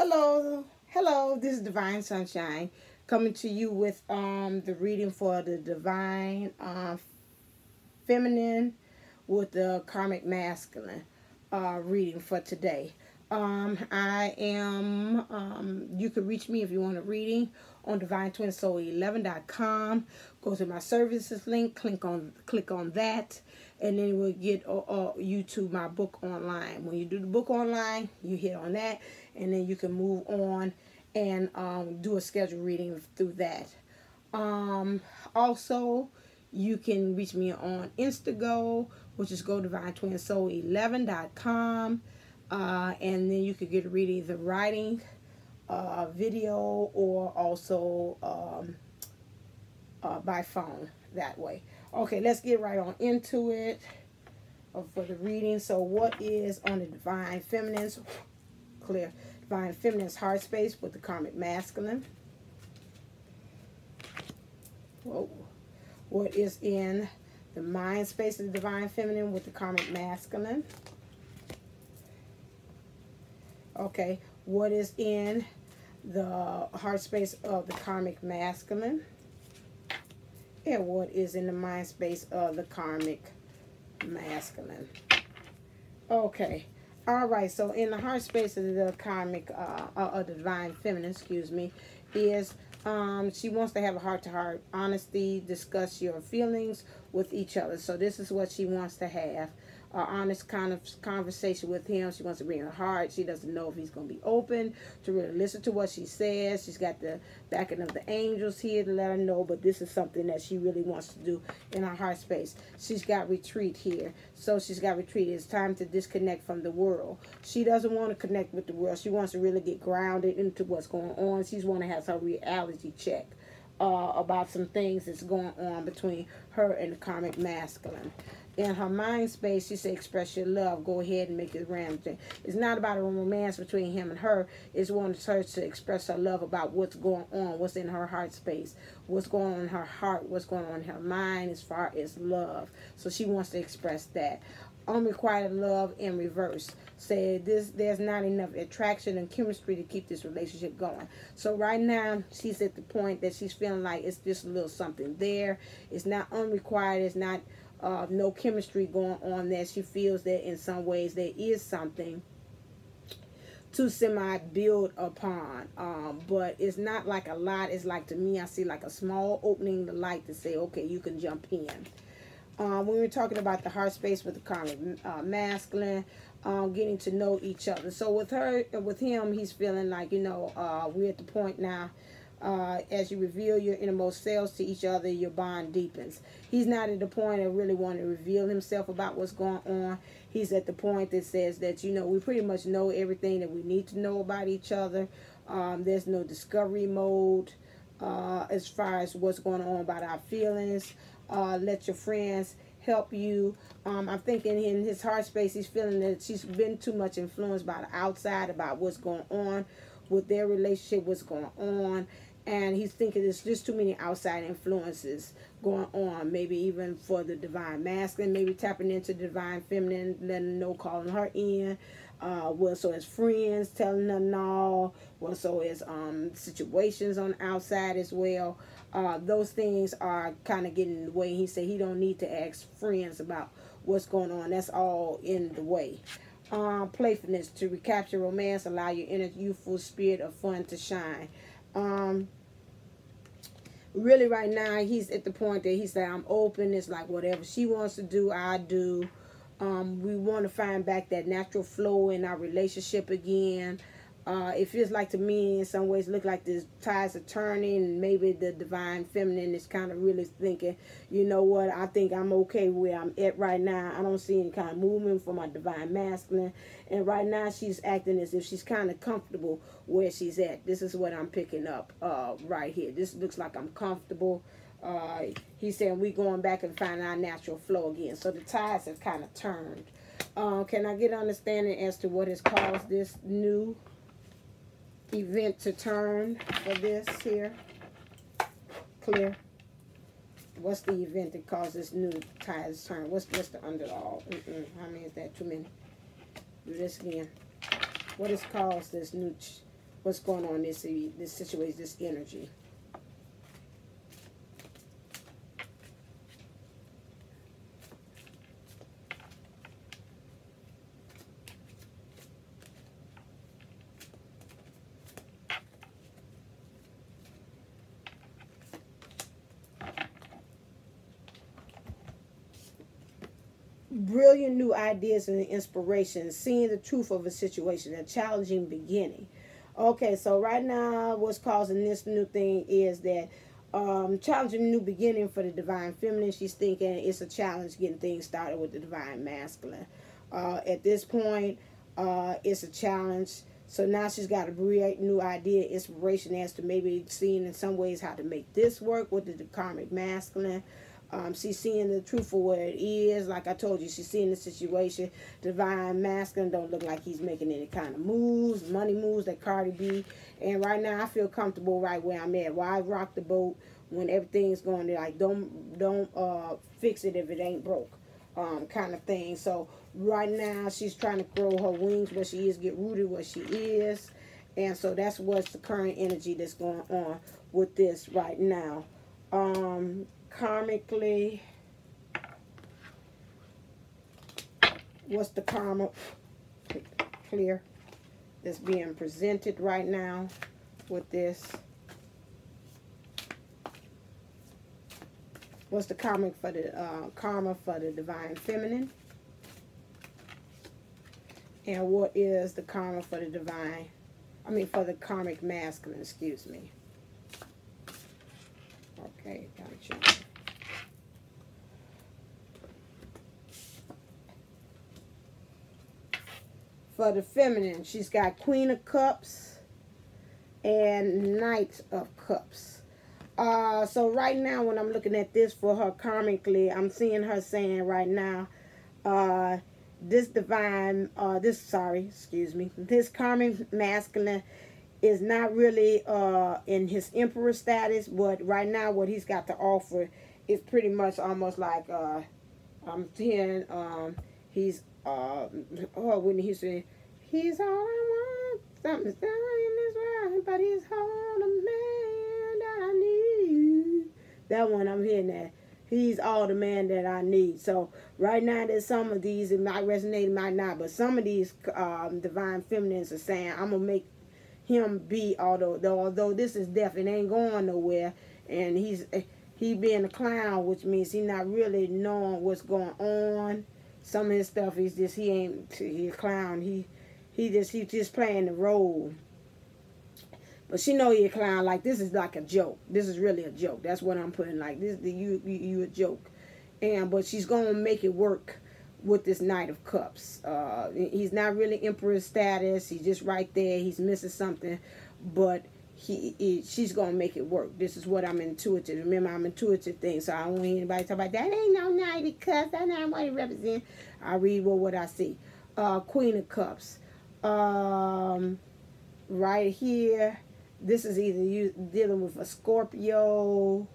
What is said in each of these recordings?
Hello, this is Divine Sunshine coming to you with the reading for the Divine Feminine with the Karmic Masculine reading for today. I am, you can reach me if you want a reading on DivineTwinSoul11.com. Go to my services link, click on that, and then it will get you to my book online. When you do the book online, you hit on that, and then you can move on and do a scheduled reading through that. Also, you can reach me on Instantgo, which is go DivineTwinSoul11.com. And then you could get a reading either writing, video, or also by phone that way. Okay, let's get right on into it for the reading. So what is on the Divine Feminine's, clear, Divine Feminine's heart space with the Karmic Masculine? Whoa. What is in the mind space of the Divine Feminine with the Karmic Masculine? Okay, what is in the heart space of the Karmic Masculine? And what is in the mind space of the Karmic Masculine? Okay, all right, so in the heart space of the Karmic, of the Divine Feminine, excuse me, is she wants to have a heart-to-heart honesty, discuss your feelings with each other. So this is what she wants to have. Honest kind of conversation with him. She wants to bring her heart. She doesn't know if he's going to be open to really listen to what she says. She's got the backing of the angels here to let her know, but this is something that she really wants to do in her heart space. She's got retreat here. So she's got retreat. It's time to disconnect from the world. She doesn't want to connect with the world. She wants to really get grounded into what's going on. She's want to have her reality check about some things that's going on between her and the Karmic Masculine. In her mind space, she said, express your love. Go ahead and make it romantic. It's not about a romance between him and her. It's wants her to express her love about what's going on, what's in her heart space, what's going on in her heart, what's going on in her mind as far as love. So she wants to express that. Unrequited love in reverse. Said there's not enough attraction and chemistry to keep this relationship going. So right now, she's at the point that she's feeling like it's just a little something there. It's not unrequited. It's not no chemistry going on there. She feels that in some ways there is something to semi-build upon. But it's not like a lot. It's like, to me, I see like a small opening, the light to say, okay, you can jump in. When we're talking about the heart space with the Karmic Masculine, getting to know each other. So with him, he's feeling like, you know, we're at the point now, as you reveal your innermost selves to each other, your bond deepens. He's not at the point of really wanting to reveal himself about what's going on. He's at the point that says that, you know, we pretty much know everything that we need to know about each other. There's no discovery mode as far as what's going on about our feelings. Let your friends help you. I'm thinking in his heart space, he's feeling that she's been too much influenced by the outside about what's going on with their relationship, what's going on. And he's thinking there's just too many outside influences going on. Maybe even for the Divine Masculine, maybe tapping into the Divine Feminine, letting her know, calling her in. Well, so as friends, telling her no. Well, so as situations on the outside as well. Those things are kind of getting in the way. He said he don't need to ask friends about what's going on. That's all in the way. Playfulness, to recapture romance, allow your inner youthful spirit of fun to shine. Really right now, he's at the point that he said, I'm open. It's like whatever she wants to do, I do. We want to find back that natural flow in our relationship again. It feels like, to me, in some ways, look like the tides are turning, and maybe the Divine Feminine is kind of really thinking, you know what, I think I'm okay where I'm at right now. I don't see any kind of movement for my Divine Masculine, and right now she's acting as if she's kind of comfortable where she's at. This is what I'm picking up right here. This looks like I'm comfortable. He's saying we're going back and finding our natural flow again. So the tides have kind of turned. Can I get an understanding as to what has caused this new event to turn for this here? Clear. What's the event that caused this new tides turn? What's the underall? How many is that? Too many. Do this again. What has caused this new what's going on in this situation, this energy. Brilliant new ideas and inspiration, seeing the truth of a situation, a challenging beginning. Okay, so right now what's causing this new thing is that challenging new beginning for the divine feminine. She's thinking it's a challenge getting things started with the divine masculine. At this point, it's a challenge. So now she's got a great new idea, inspiration as to maybe seeing in some ways how to make this work with the karmic masculine. She's seeing the truth for what it is. Like I told you, she's seeing the situation. Divine masculine don't look like he's making any kind of moves, money moves like Cardi B. And right now I feel comfortable right where I'm at. Why rock the boat when everything's going to, like, don't fix it if it ain't broke, kind of thing. So right now she's trying to grow her wings where she is, get rooted where she is. And so that's what's the current energy that's going on with this right now. Karmically, what's the karma clear that's being presented right now with this? What's the karmic for the karma for the divine feminine? And what is the karma for the divine, for the karmic masculine, excuse me. Okay, gotcha. For the feminine, she's got Queen of Cups and Knight of Cups. So right now when I'm looking at this for her karmically, I'm seeing her saying right now, this karmic masculine is not really in his emperor status, but right now what he's got to offer is pretty much almost like I'm seeing he's when he said he's all I want, something's done in this world, but he's all the man that I need. That one I'm hearing that. He's all the man that I need. So right now there's some of these, it might resonate, it might not, but some of these divine feminines are saying, I'm gonna make him be, although this is deaf, it ain't going nowhere, and he being a clown, which means he not really knowing what's going on. Some of his stuff is just he's a clown. He's just playing the role. But she know he a clown. Like, this is like a joke. This is really a joke. That's what I'm putting. Like, this you a joke. But she's gonna make it work with this Knight of Cups. He's not really emperor status. He's just right there. He's missing something, but she's gonna make it work. This is what I'm intuitive. Remember, I'm intuitive thing, so I don't want anybody to talk about that. Ain't no Knight of Cups. That's not what it represents. I read what I see. Queen of Cups. Right here, this is either you dealing with a Scorpio.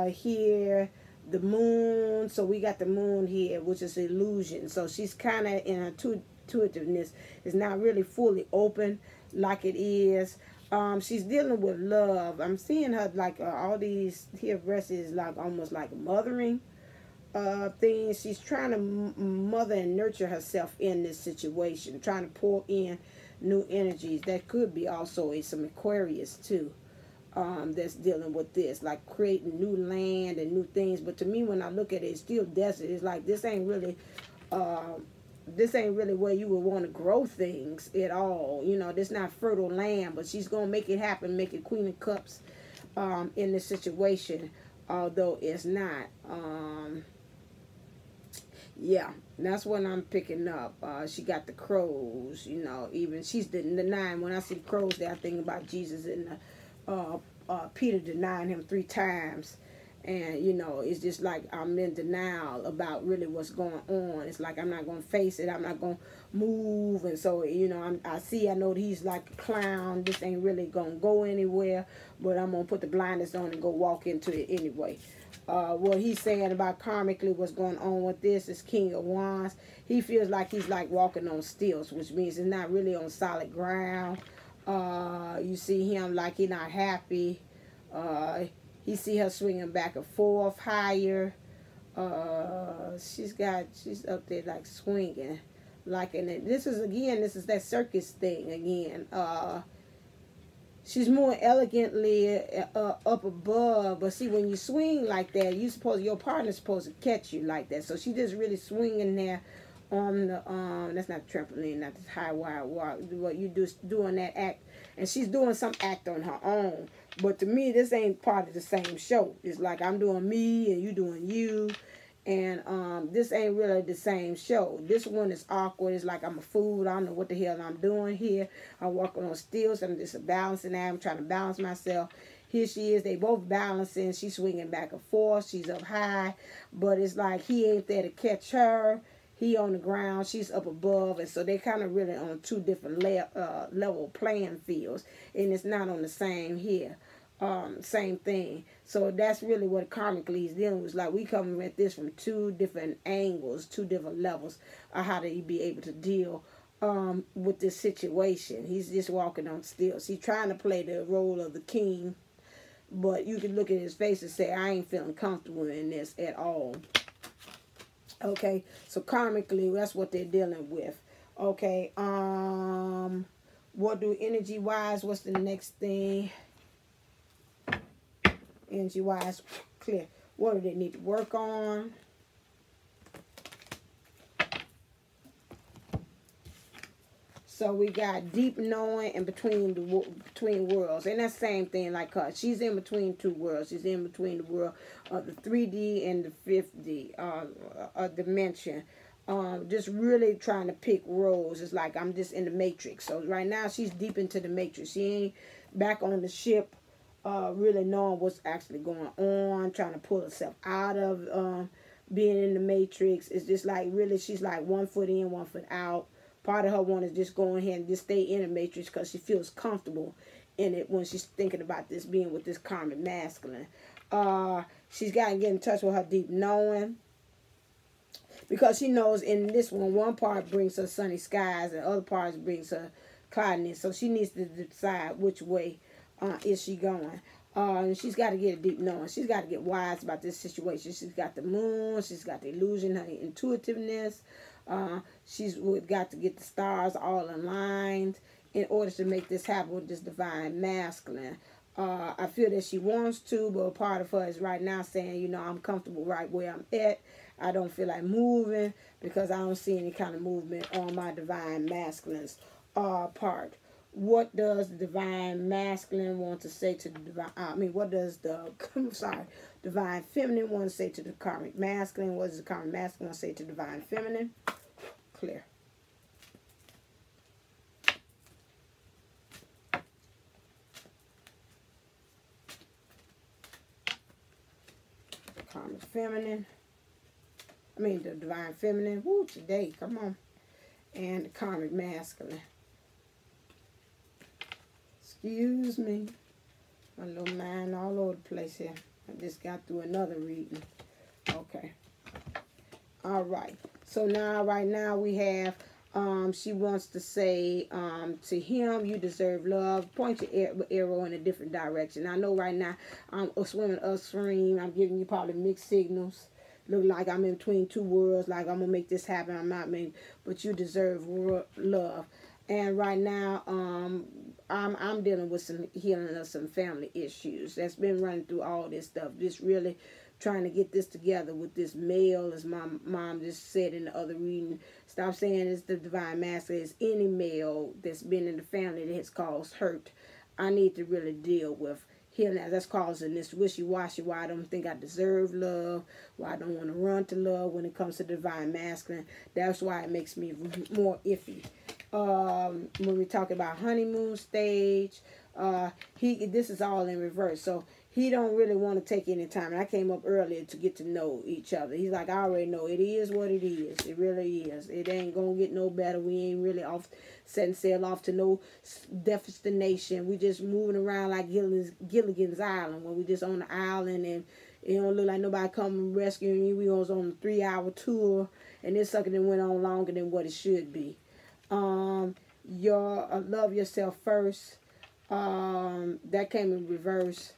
Here, the moon. So we got the moon here, which is illusion. So she's kind of in her intuitiveness. It's not really fully open like it is. She's dealing with love. I'm seeing her like all these here verses, like almost like mothering things. She's trying to mother and nurture herself in this situation, trying to pour in new energies. That could be also some Aquarius too, that's dealing with this, like creating new land and new things. But to me, when I look at it, it's still desert. It's like this ain't really where you would want to grow things at all. You know, this not fertile land, but she's going to make it happen, make it Queen of Cups in this situation, although it's not. Yeah, that's what I'm picking up. She got the crows, you know, even she's the 9. When I see crows there, I think about Jesus and Peter denying him 3 times. And, you know, it's just like I'm in denial about really what's going on. It's like I'm not going to face it. I'm not going to move. And so, you know, I know that he's like a clown. This ain't really going to go anywhere. But I'm going to put the blinders on and go walk into it anyway. What he's saying about karmically what's going on with this is King of Wands. He feels like he's like walking on stilts, which means it's not really on solid ground. You see him like he not happy. He see her swinging back and forth higher. She's up there like swinging, like, and this is that circus thing again. She's more elegantly up above, but see, when you swing like that, your partner's supposed to catch you like that. So she just really swinging there on the that's not trampoline, not this high wire walk. What you doing that act, and she's doing some act on her own. But to me, this ain't part of the same show. It's like I'm doing me and you doing you. And this ain't really the same show. This one is awkward. It's like I'm a fool. I don't know what the hell I'm doing here. I'm walking on stilts. I'm just balancing out. I'm trying to balance myself. Here she is. They both balancing. She's swinging back and forth. She's up high. But it's like he ain't there to catch her. He on the ground. She's up above. And so they kind of really on two different level playing fields. And it's not on the same here. Same thing. So that's really what karmically is dealing with. Like we coming at this from two different angles, two different levels of how to be able to deal with this situation. He's just walking on stilts. He's trying to play the role of the king, but you can look at his face and say, I ain't feeling comfortable in this at all. Okay, so karmically, that's what they're dealing with. Okay, what do energy wise? What's the next thing? Energy wise, clear. What do they need to work on? So we got deep knowing and between worlds, and that same thing like her. She's in between two worlds. She's in between the world of the 3D and the 5D dimension. Just really trying to pick roles. It's like I'm just in the matrix. So right now she's deep into the matrix. She ain't back on the ship. Really knowing what's actually going on, trying to pull herself out of being in the matrix. It's just like really she's like 1 foot in, 1 foot out. Part of her want to just go ahead and just stay in the matrix because she feels comfortable in it when she's thinking about this being with this karmic masculine. She's got to get in touch with her deep knowing, because she knows in this one part brings her sunny skies and other parts brings her cloudiness. So she needs to decide which way is she going. And she's got to get a deep knowing. She's got to get wise about this situation. She's got the moon. She's got the illusion, her intuitiveness. She's got to get the stars all aligned in order to make this happen with this divine masculine. I feel that she wants to, but a part of her is right now saying, you know, I'm comfortable right where I'm at. I don't feel like moving because I don't see any kind of movement on my divine masculine's part. What does the divine masculine want to say to the divine? What does the divine feminine want to say to the karmic masculine? What does the karmic masculine want to say to divine feminine? Clear. The karmic feminine. The divine feminine. Woo, today, come on. And the karmic masculine. Excuse me. My little mind all over the place here. I just got through another reading. Okay. All right. So now, right now, we have, she wants to say to him, you deserve love. Point your arrow in a different direction. I know right now, I'm swimming upstream. I'm giving you probably mixed signals. Look like I'm in between two worlds. Like I'm going to make this happen. I'm not mean, but you deserve love. And right now, I'm dealing with some healing of some family issues that's been running through all this stuff. Just really trying to get this together with this male, as my mom just said in the other reading. Stop saying it's the divine masculine. It's any male that's been in the family that has caused hurt. I need to really deal with healing that's causing this wishy-washy, why I don't think I deserve love, why I don't want to run to love when it comes to divine masculine. That's why it makes me more iffy. When we talk about honeymoon stage, this is all in reverse. So he don't really want to take any time. And I came up earlier to get to know each other. He's like, I already know. It is what it is. It really is. It ain't going to get no better. We ain't really off setting sail off to no destination. We just moving around like Gilligan's Island, when we just on the island and it don't look like nobody come rescuing you. We was on a 3-hour tour and this sucker then went on longer than what it should be. Love yourself first. That came in reverse.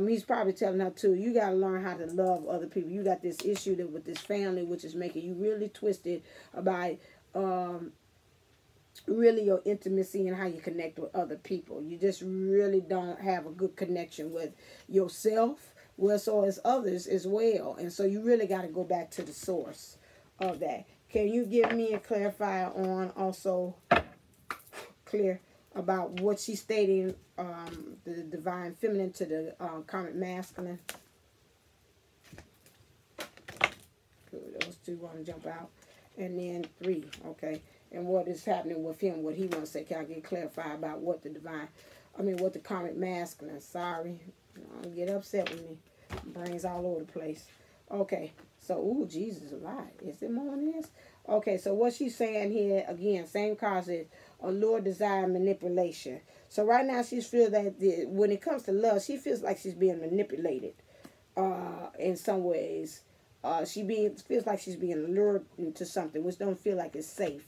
He's probably telling her too, you got to learn how to love other people. You got this issue that with this family, which is making you really twisted about really your intimacy and how you connect with other people. You just really don't have a good connection with yourself, well, so as others as well. And so you really got to go back to the source of that. Can you give me a clarifier on also clear about what she's stating, the divine feminine to the karmic masculine? Those two want to jump out. And then 3, okay. And what is happening with him, what he wants to say. Can I get clarified about what the what the karmic masculine, sorry. Don't get upset with me. Brains all over the place. Okay, so, ooh, Jesus alive. Is there more than this? Okay, so what she's saying here, again, same cause is allure, desire, manipulation. So right now she's feels that when it comes to love, she feels like she's being manipulated in some ways. Feels like she's being lured into something, which don't feel like it's safe.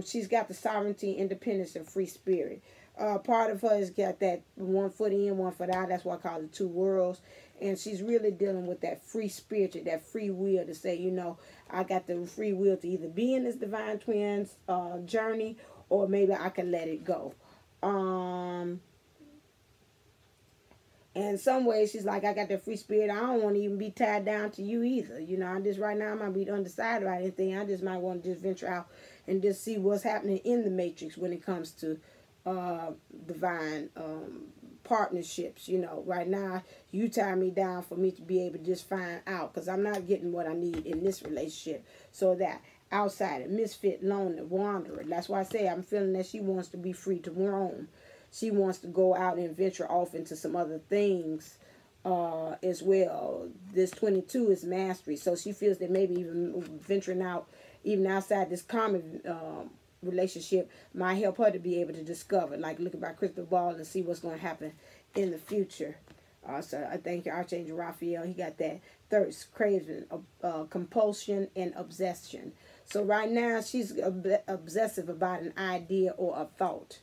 She's got the sovereignty, independence, and free spirit. Part of her has got that one foot in, one foot out. That's why I call it 2 worlds. And she's really dealing with that free spirit, that free will to say, I got the free will to either be in this divine twins journey, or maybe I can let it go. And in some ways, she's like, I got that free spirit. I don't want to even be tied down to you either. I just right now I might be undecided about anything. I just might want to just venture out and just see what's happening in the matrix when it comes to divine partnerships. Right now, you tie me down for me to be able to just find out, because I'm not getting what I need in this relationship. So that outsider, misfit, lonely, wanderer. That's why I say I'm feeling that she wants to be free to roam. She wants to go out and venture off into some other things as well. This 22 is mastery. So she feels that maybe even venturing out, even outside this common relationship, might help her to be able to discover, like looking by crystal ball and see what's going to happen in the future. So I thank you, Archangel Raphael. He got that thirst, craving, compulsion, and obsession. So right now she's obsessive about an idea or a thought.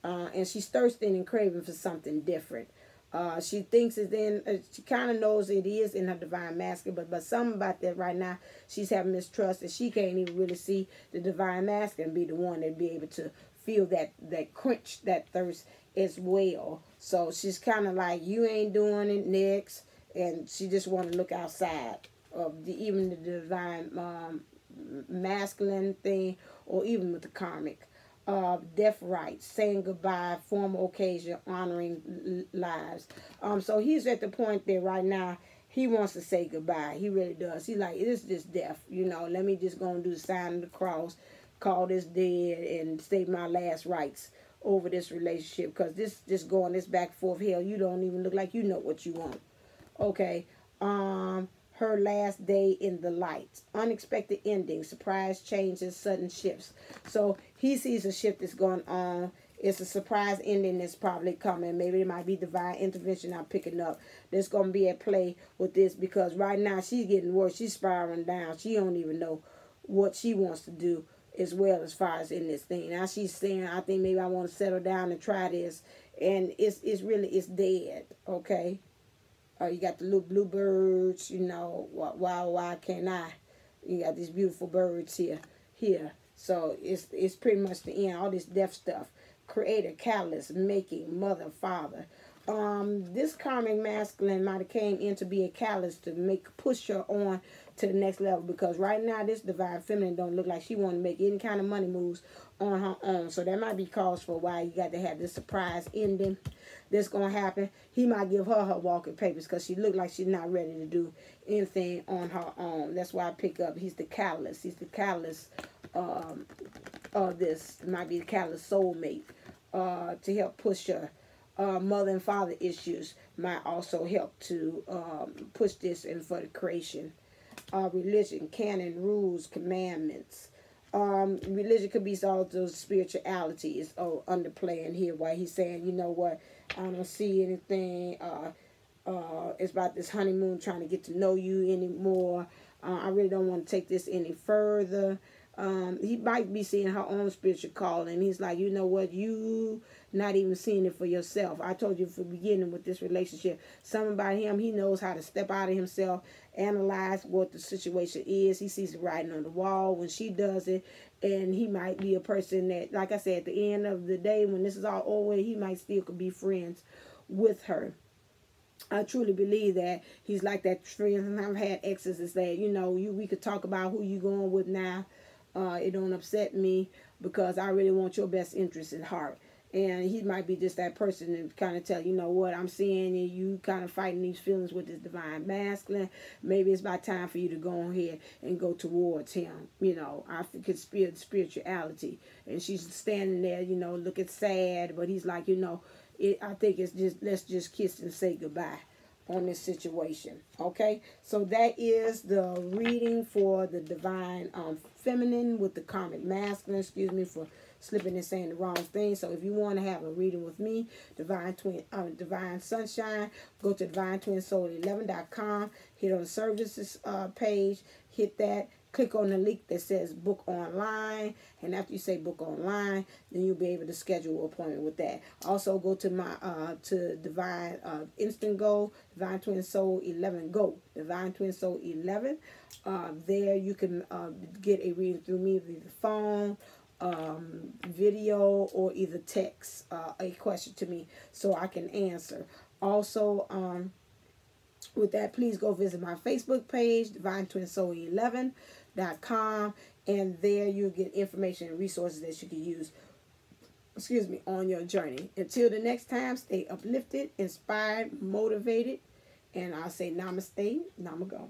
And she's thirsting and craving for something different. She thinks it's she kind of knows it is in her divine masculine, but something about that right now, she's having mistrust, and she can't even really see the divine masculine be the one that be able to feel that quench that thirst as well. So she's kind of like, you ain't doing it next, and she just want to look outside of even the divine masculine thing, or even with the karmic. Death rites, saying goodbye, formal occasion, honoring lives. So he's at the point there right now, he wants to say goodbye. He really does. He like, it's just death. Let me just go and do the sign of the cross, call this dead, and state my last rites over this relationship. Because this just going this back and forth, hell, you don't even look like you know what you want. Okay. Her last day in the light. Unexpected endings, surprise changes, sudden shifts. So he sees a shift that's going on. It's a surprise ending that's probably coming. Maybe it might be divine intervention I'm picking up. There's going to be at play with this, because right now she's getting worse. She's spiraling down. She don't even know what she wants to do as well as far as in this thing. Now she's saying, I think maybe I want to settle down and try this. And it's dead, okay? You got the little bluebirds, why can't I? You got these beautiful birds here. So it's pretty much the end. All this death stuff. Creator, catalyst, making, mother, father. This karmic masculine might have came in to be a catalyst to push her on to the next level, because right now this divine feminine don't look like she want to make any kind of money moves on her own. So that might be cause for why you got to have this surprise ending that's going to happen. He might give her walking papers, because she look like she's not ready to do anything on her own. That's why I pick up, he's the catalyst. He's the catalyst of this. Might be the catalyst soulmate to help push her. Mother and father issues might also help to push this in for the creation. Religion, canon, rules, commandments. Religion could be all those spiritualities underplaying here, while he's saying, you know what, I don't see anything. It's about this honeymoon, trying to get to know you anymore. I really don't want to take this any further. He might be seeing her own spiritual call, and he's like, you know what, you not even seeing it for yourself. I told you from the beginning with this relationship, something about him, he knows how to step out of himself, analyze what the situation is. He sees the writing on the wall when she does it, and he might be a person that, like I said, at the end of the day, when this is all over, he might still could be friends with her. I truly believe that he's like that friends, and I've had exes that say, you know, we could talk about who you going with now. It don't upset me because I really want your best interest at heart. And he might be just that person and kind of tell, you know what, I'm seeing you kind of fighting these feelings with this divine masculine. Maybe it's about time for you to go ahead and go towards him. You know, I could spirit spirituality. And she's standing there, you know, looking sad. But he's like, you know, I think it's just, let's just kiss and say goodbye on this situation. Okay, so that is the reading for the divine feminine with the karmic masculine. Excuse me for slipping and saying the wrong thing. So if you want to have a reading with me, divine sunshine, go to divinetwinsoul11.com, hit on the services page, hit that, click on the link that says book online, and after you say book online, then you'll be able to schedule an appointment with that. Also go to my to divine Instantgo, Divine Twin Soul 11 Go, Divine Twin Soul 11. There you can get a reading through me via the phone, video, or either text a question to me so I can answer. Also, with that, please go visit my Facebook page, divinetwinsoul11.com, and there you'll get information and resources that you can use, excuse me, on your journey. Until the next time, stay uplifted, inspired, motivated, and I'll say namaste, namago.